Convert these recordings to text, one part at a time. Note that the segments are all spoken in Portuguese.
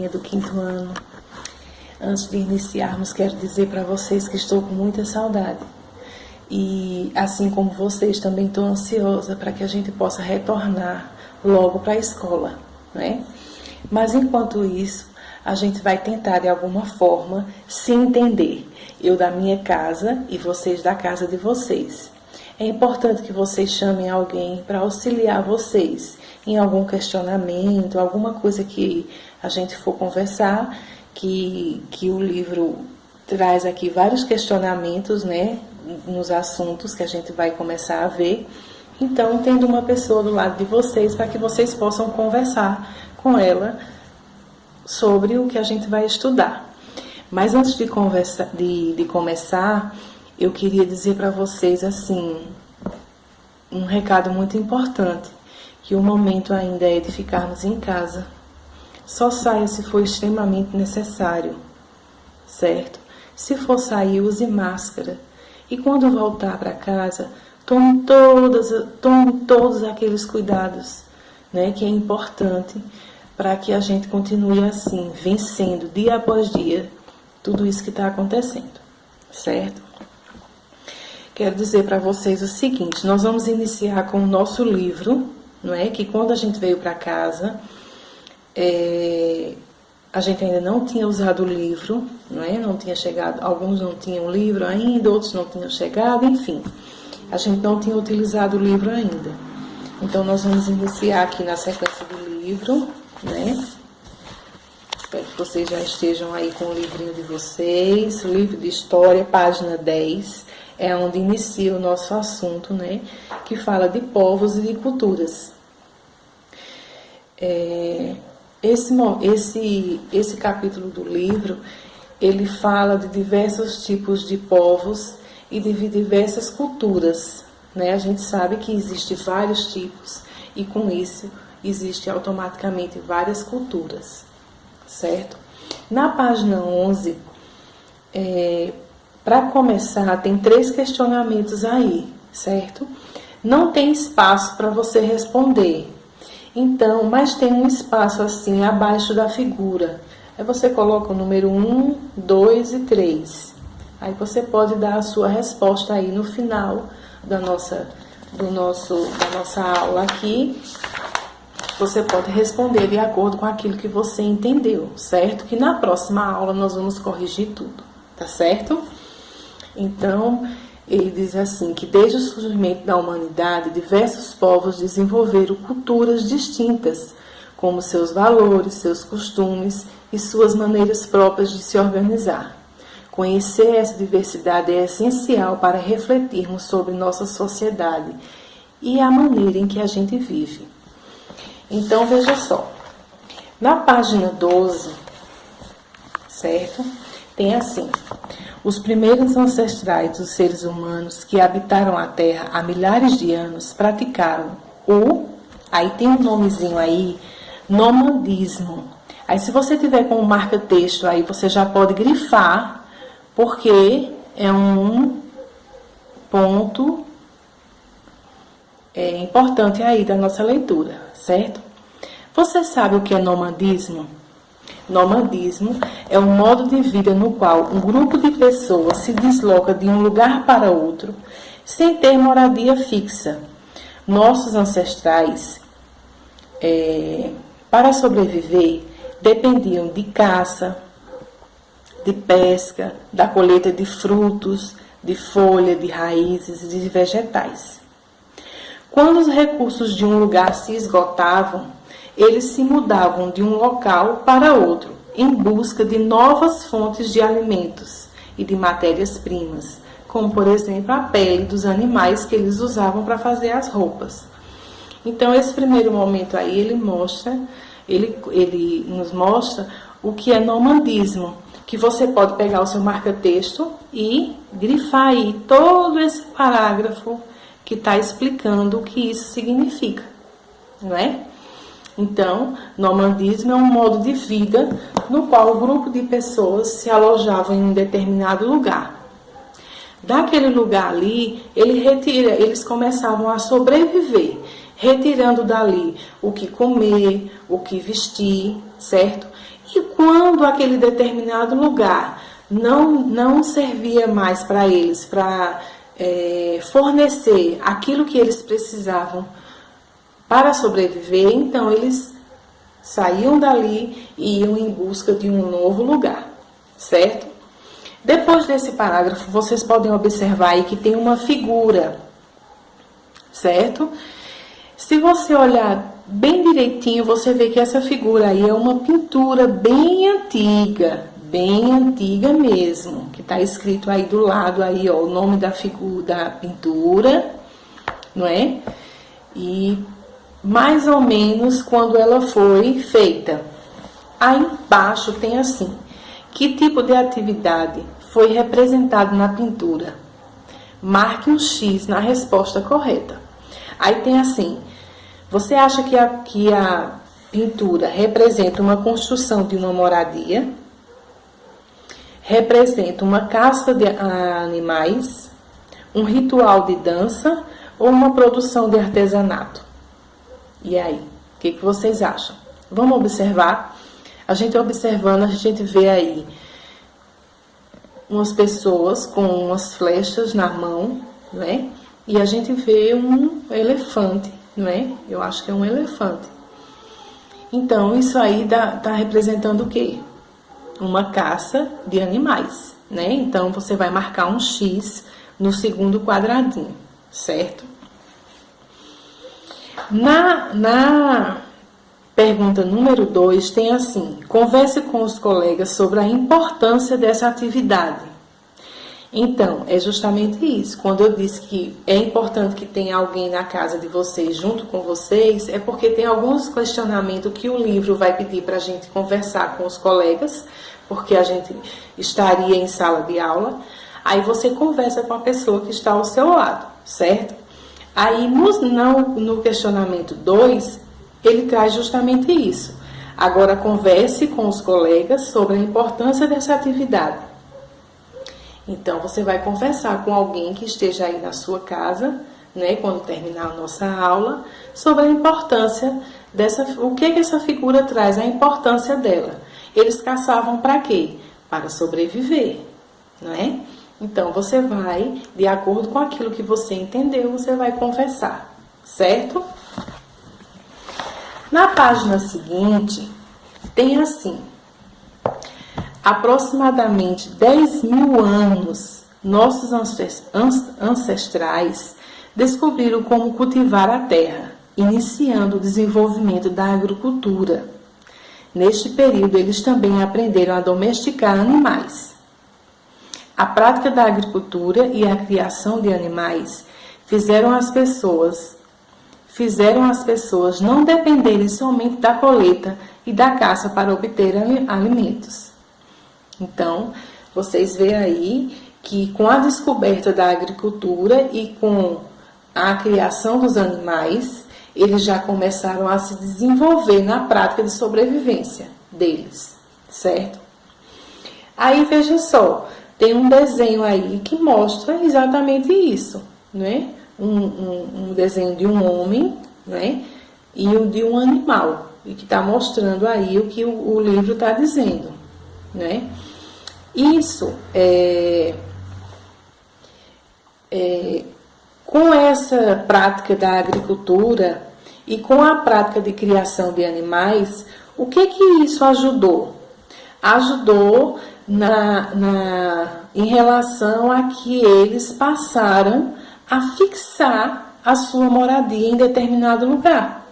turminha do 5º ano. Antes de iniciarmos, quero dizer para vocês que estou com muita saudade. E assim como vocês, também estou ansiosa para que a gente possa retornar logo para a escola, né? Mas enquanto isso, a gente vai tentar de alguma forma se entender. Eu da minha casa e vocês da casa de vocês. É importante que vocês chamem alguém para auxiliar vocês em algum questionamento, alguma coisa que a gente for conversar, que o livro traz aqui vários questionamentos, né, nos assuntos que a gente vai começar a ver. Então, tendo uma pessoa do lado de vocês para que vocês possam conversar com ela sobre o que a gente vai estudar. Mas antes de começar, eu queria dizer para vocês assim, um recado muito importante, que o momento ainda é de ficarmos em casa. Só saia se for extremamente necessário, certo? Se for sair, use máscara. E quando voltar para casa, tome todos aqueles cuidados, né, que é importante para que a gente continue assim, vencendo dia após dia tudo isso que está acontecendo, certo? Quero dizer para vocês o seguinte, nós vamos iniciar com o nosso livro, não é? Que quando a gente veio para casa, a gente ainda não tinha usado o livro, não é? Não tinha chegado, alguns não tinham livro ainda, outros não tinham chegado, enfim. A gente não tinha utilizado o livro ainda. Então, nós vamos iniciar aqui na sequência do livro, né? Espero que vocês já estejam aí com o livrinho de vocês. O livro de história, página 10, é onde inicia o nosso assunto, né? Que fala de povos e de culturas. Esse capítulo do livro, ele fala de diversos tipos de povos e de diversas culturas, né? A gente sabe que existem vários tipos e com isso existe automaticamente várias culturas, certo? Na página 11, para começar, tem 3 questionamentos aí, certo? Não tem espaço para você responder. Então, mas tem um espaço assim abaixo da figura. Aí você coloca o número 1, 2 e 3. Aí você pode dar a sua resposta aí no final da nossa aula aqui. Você pode responder de acordo com aquilo que você entendeu, certo? Que na próxima aula nós vamos corrigir tudo, tá certo? Então, ele diz assim, que desde o surgimento da humanidade, diversos povos desenvolveram culturas distintas, como seus valores, seus costumes e suas maneiras próprias de se organizar. Conhecer essa diversidade é essencial para refletirmos sobre nossa sociedade e a maneira em que a gente vive. Então, veja só, na página 12, certo? Tem assim, os primeiros ancestrais dos seres humanos que habitaram a Terra há milhares de anos praticaram aí tem um nomezinho aí, nomadismo. Aí se você tiver com o marca-texto aí, você já pode grifar, porque é um ponto importante aí da nossa leitura, certo? Você sabe o que é nomadismo? Nomadismo é um modo de vida no qual um grupo de pessoas se desloca de um lugar para outro sem ter moradia fixa. Nossos ancestrais, para sobreviver, dependiam de caça, de pesca, da colheita de frutos, de folha, de raízes e de vegetais. Quando os recursos de um lugar se esgotavam, eles se mudavam de um local para outro, em busca de novas fontes de alimentos e de matérias-primas, como, por exemplo, a pele dos animais que eles usavam para fazer as roupas. Então, esse primeiro momento aí, ele nos mostra o que é nomadismo, que você pode pegar o seu marca-texto e grifar aí todo esse parágrafo que está explicando o que isso significa, não é? Então, nomadismo é um modo de vida no qual o grupo de pessoas se alojavam em um determinado lugar. Daquele lugar ali, eles começavam a sobreviver, retirando dali o que comer, o que vestir, certo? E quando aquele determinado lugar não servia mais para eles, para fornecer aquilo que eles precisavam para sobreviver, então eles saíam dali e iam em busca de um novo lugar, certo? Depois desse parágrafo, vocês podem observar aí que tem uma figura, certo? Se você olhar bem direitinho, você vê que essa figura aí é uma pintura bem antiga mesmo, que está escrito aí do lado aí, ó, o nome da figura, da pintura, não é? E mais ou menos quando ela foi feita. Aí embaixo tem assim: que tipo de atividade foi representado na pintura? Marque um X na resposta correta. Aí tem assim: você acha que a pintura representa uma construção de uma moradia? Representa uma caça de animais? Um ritual de dança? Ou uma produção de artesanato? E aí, o que vocês acham? Vamos observar? A gente observando, a gente vê aí umas pessoas com umas flechas na mão, não é? E a gente vê um elefante, não é? Eu acho que é um elefante. Então, isso aí tá representando o quê? Uma caça de animais, né? Então, você vai marcar um X no segundo quadradinho, certo? Na pergunta número 2 tem assim: converse com os colegas sobre a importância dessa atividade. Então, é justamente isso. Quando eu disse que é importante que tenha alguém na casa de vocês, junto com vocês, é porque tem alguns questionamentos que o livro vai pedir para a gente conversar com os colegas, porque a gente estaria em sala de aula. Aí você conversa com a pessoa que está ao seu lado, certo? Aí no questionamento 2, ele traz justamente isso. Agora converse com os colegas sobre a importância dessa atividade. Então você vai conversar com alguém que esteja aí na sua casa, né, quando terminar a nossa aula, sobre a importância o que essa figura traz, a importância dela. Eles caçavam para quê? Para sobreviver, não é? Então, você vai, de acordo com aquilo que você entendeu, você vai conversar, certo? Na página seguinte, tem assim: aproximadamente 10.000 anos, nossos ancestrais descobriram como cultivar a terra, iniciando o desenvolvimento da agricultura. Neste período, eles também aprenderam a domesticar animais. A prática da agricultura e a criação de animais fizeram as pessoas não dependerem somente da colheita e da caça para obter alimentos. Então, vocês veem aí que com a descoberta da agricultura e com a criação dos animais, eles já começaram a se desenvolver na prática de sobrevivência deles, certo? Aí, veja só, tem um desenho aí que mostra exatamente isso, né? Um desenho de um homem, né? E de um animal, e que está mostrando aí o que o livro está dizendo, né? Isso com essa prática da agricultura e com a prática de criação de animais, o que isso ajudou? Ajudou em relação a que eles passaram a fixar a sua moradia em determinado lugar.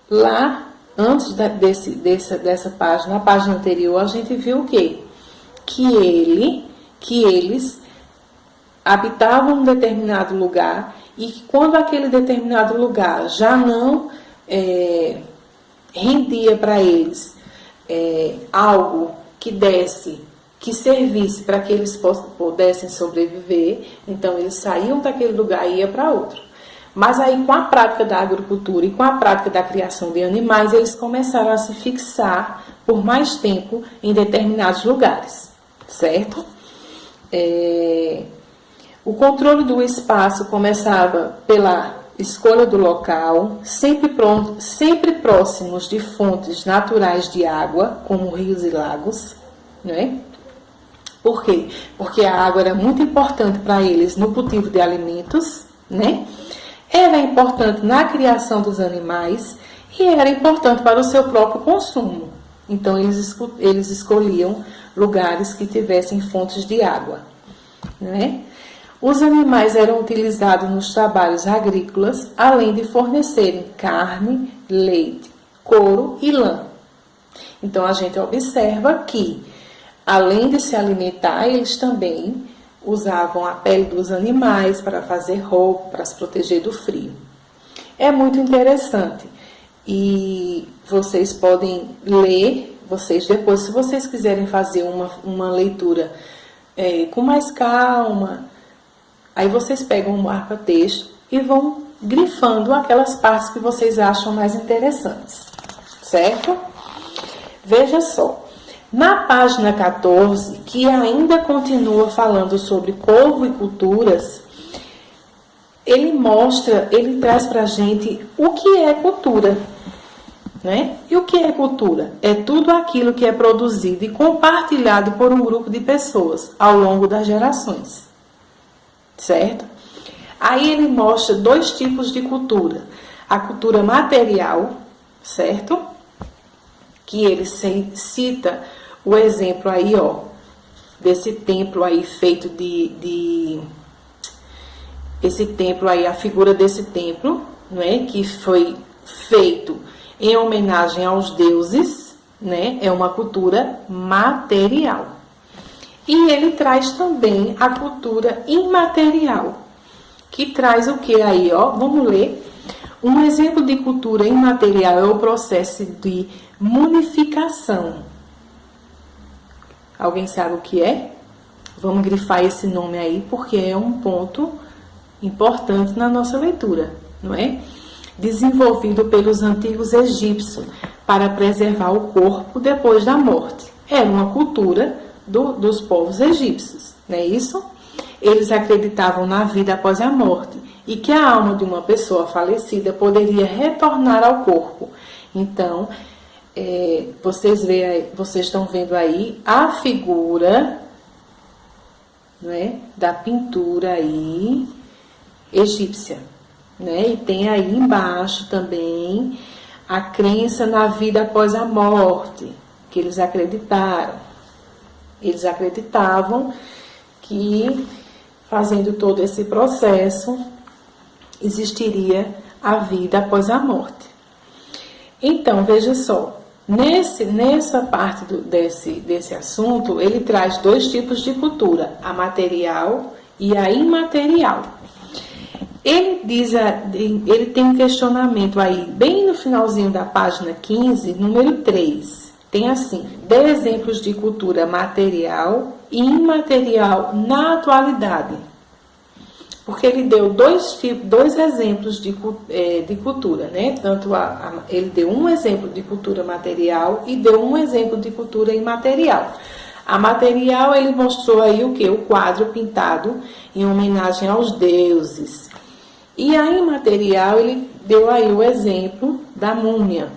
Lá, antes dessa página, na página anterior, a gente viu o quê? Que eles habitavam um determinado lugar e que quando aquele determinado lugar já não rendia para eles algo que servisse para que eles pudessem sobreviver, então eles saíam daquele lugar e iam para outro. Mas aí com a prática da agricultura e com a prática da criação de animais, eles começaram a se fixar por mais tempo em determinados lugares, certo? O controle do espaço começava pela escolha do local, sempre próximos de fontes naturais de água, como rios e lagos, né? Por quê? Porque a água era muito importante para eles no cultivo de alimentos, né? Era importante na criação dos animais e era importante para o seu próprio consumo. Então, eles escolhiam lugares que tivessem fontes de água, né? Os animais eram utilizados nos trabalhos agrícolas, além de fornecerem carne, leite, couro e lã. Então, a gente observa que, além de se alimentar, eles também usavam a pele dos animais para fazer roupa, para se proteger do frio. É muito interessante. E vocês podem ler, depois, se vocês quiserem fazer uma leitura com mais calma, aí vocês pegam um marca-texto e vão grifando aquelas partes que vocês acham mais interessantes, certo? Veja só, na página 14, que ainda continua falando sobre povo e culturas, ele traz pra gente o que é cultura, né? E o que é cultura? É tudo aquilo que é produzido e compartilhado por um grupo de pessoas ao longo das gerações, certo? Aí ele mostra 2 tipos de cultura. A cultura material, certo? Que ele cita o exemplo aí, ó, desse templo aí feito esse templo aí, a figura desse templo, né, que foi feito em homenagem aos deuses, né, é uma cultura material. E ele traz também a cultura imaterial, que traz o que aí, ó, vamos ler. Um exemplo de cultura imaterial é o processo de munificação. Alguém sabe o que é? Vamos grifar esse nome aí, porque é um ponto importante na nossa leitura, não é? Desenvolvido pelos antigos egípcios para preservar o corpo depois da morte. Era uma cultura dos povos egípcios, não é isso? Eles acreditavam na vida após a morte e que a alma de uma pessoa falecida poderia retornar ao corpo. Então, vocês estão vendo aí a figura, né, da pintura aí egípcia, né? E tem aí embaixo também a crença na vida após a morte, que eles acreditaram. Eles acreditavam que, fazendo todo esse processo, existiria a vida após a morte. Então, veja só, nessa parte desse assunto, ele traz 2 tipos de cultura, a material e a imaterial. Ele tem um questionamento aí, bem no finalzinho da página 15, número 3. Tem assim: dê exemplos de cultura material e imaterial na atualidade. Porque ele deu dois exemplos de cultura, né? Ele deu um exemplo de cultura material e deu um exemplo de cultura imaterial. A material, ele mostrou aí o quê? O quadro pintado em homenagem aos deuses. E a imaterial, ele deu aí o exemplo da múmia,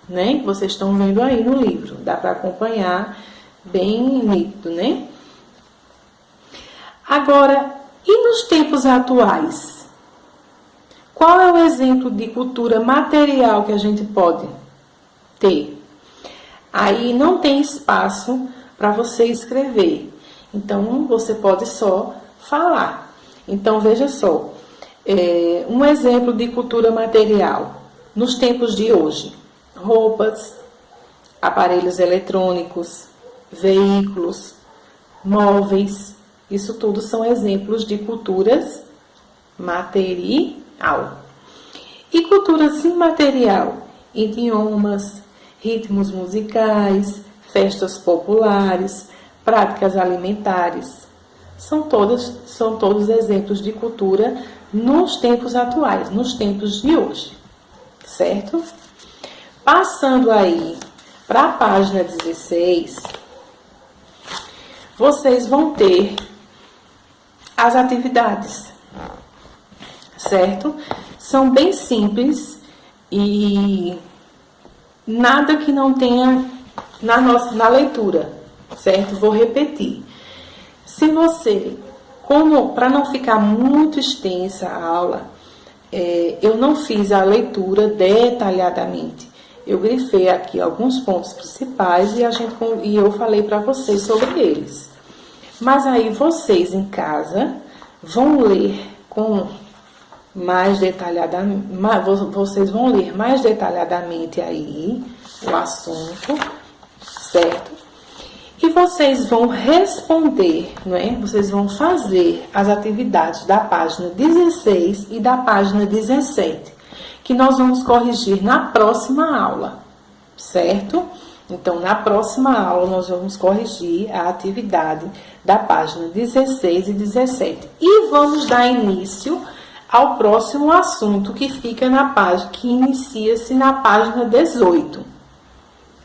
né? Vocês estão vendo aí no livro, dá para acompanhar bem nítido, né? Agora, e nos tempos atuais? Qual é o exemplo de cultura material que a gente pode ter? Aí não tem espaço para você escrever, então você pode só falar. Então, veja só. Um exemplo de cultura material nos tempos de hoje: roupas, aparelhos eletrônicos, veículos, móveis. Isso tudo são exemplos de culturas material. E culturas imaterial: idiomas, ritmos musicais, festas populares, práticas alimentares. São todos exemplos de cultura nos tempos atuais, nos tempos de hoje, certo? Passando aí para a página 16, vocês vão ter as atividades, certo? São bem simples e nada que não tenha na leitura, certo? Vou repetir. Se você, para não ficar muito extensa a aula, eu não fiz a leitura detalhadamente. Eu grifei aqui alguns pontos principais e eu falei para vocês sobre eles. Mas aí vocês em casa vão ler vocês vão ler mais detalhadamente aí o assunto, certo? E vocês vão responder, não é? Vocês vão fazer as atividades da página 16 e da página 17, que nós vamos corrigir na próxima aula, certo? Então, na próxima aula, nós vamos corrigir a atividade da página 16 e 17. E vamos dar início ao próximo assunto que fica na página, que inicia-se na página 18.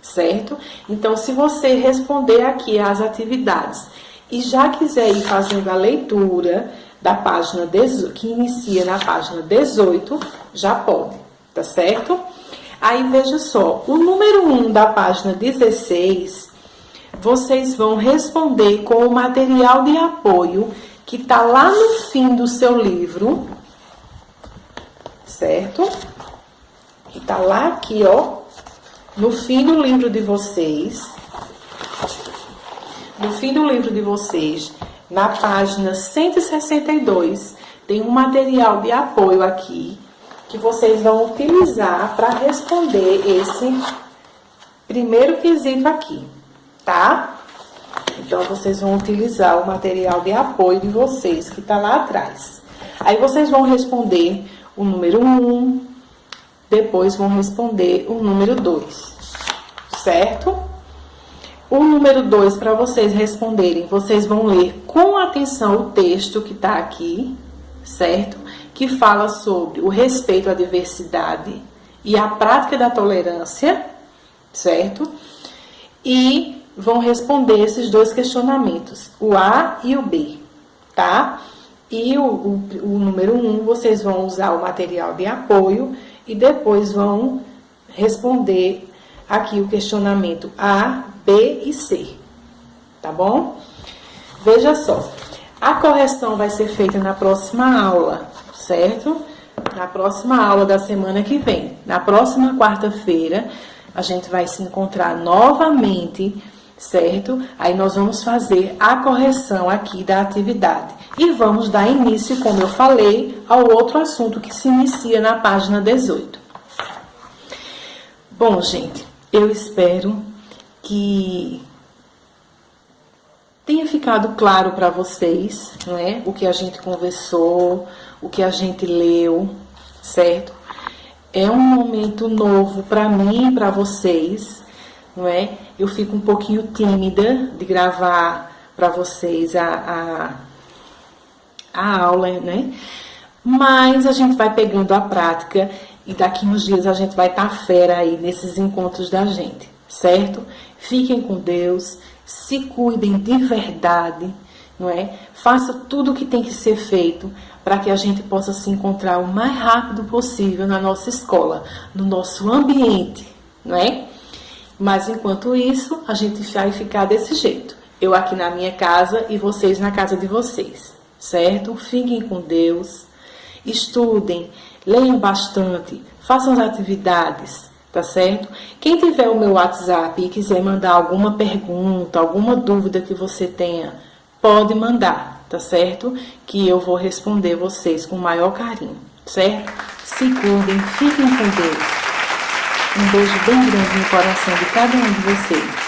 Certo? Então, se você responder aqui as atividades e já quiser ir fazendo a leitura da página 18, que inicia na página 18, já pode, tá certo? Aí, veja só, o número 1 da página 16, vocês vão responder com o material de apoio que tá lá no fim do seu livro, certo? Que tá lá aqui, ó. No fim do livro de vocês, na página 162, tem um material de apoio aqui, que vocês vão utilizar para responder esse primeiro quesito aqui, tá? Então, vocês vão utilizar o material de apoio de vocês, que tá lá atrás. Aí, vocês vão responder o número 1, depois vão responder o número 2, certo? O número 2, para vocês responderem, vocês vão ler com atenção o texto que está aqui, certo? Que fala sobre o respeito à diversidade e a prática da tolerância, certo? E vão responder esses dois questionamentos, o A e o B, tá? E o número 1, vocês vão usar o material de apoio e depois vão responder aqui o questionamento A, B e C, tá bom? Veja só, a correção vai ser feita na próxima aula, certo? Na próxima aula da semana que vem. Na próxima quarta-feira, a gente vai se encontrar novamente, certo? Aí nós vamos fazer a correção aqui da atividade. E vamos dar início, como eu falei, ao outro assunto que se inicia na página 18. Bom, gente, eu espero que tenha ficado claro para vocês, não é? O que a gente conversou, o que a gente leu, certo? É um momento novo para mim e para vocês, não é? Eu fico um pouquinho tímida de gravar para vocês a aula, né? Mas a gente vai pegando a prática e daqui uns dias a gente vai estar fera aí nesses encontros da gente, certo? Fiquem com Deus, se cuidem de verdade, não é? Faça tudo o que tem que ser feito para que a gente possa se encontrar o mais rápido possível na nossa escola, no nosso ambiente, não é? Mas enquanto isso, a gente vai ficar desse jeito. Eu aqui na minha casa e vocês na casa de vocês, certo? Fiquem com Deus, estudem, leiam bastante, façam as atividades, tá certo? Quem tiver o meu WhatsApp e quiser mandar alguma pergunta, alguma dúvida que você tenha, pode mandar, tá certo? Que eu vou responder vocês com o maior carinho, certo? Se cuidem, fiquem com Deus. Um beijo bem grande no coração de cada um de vocês.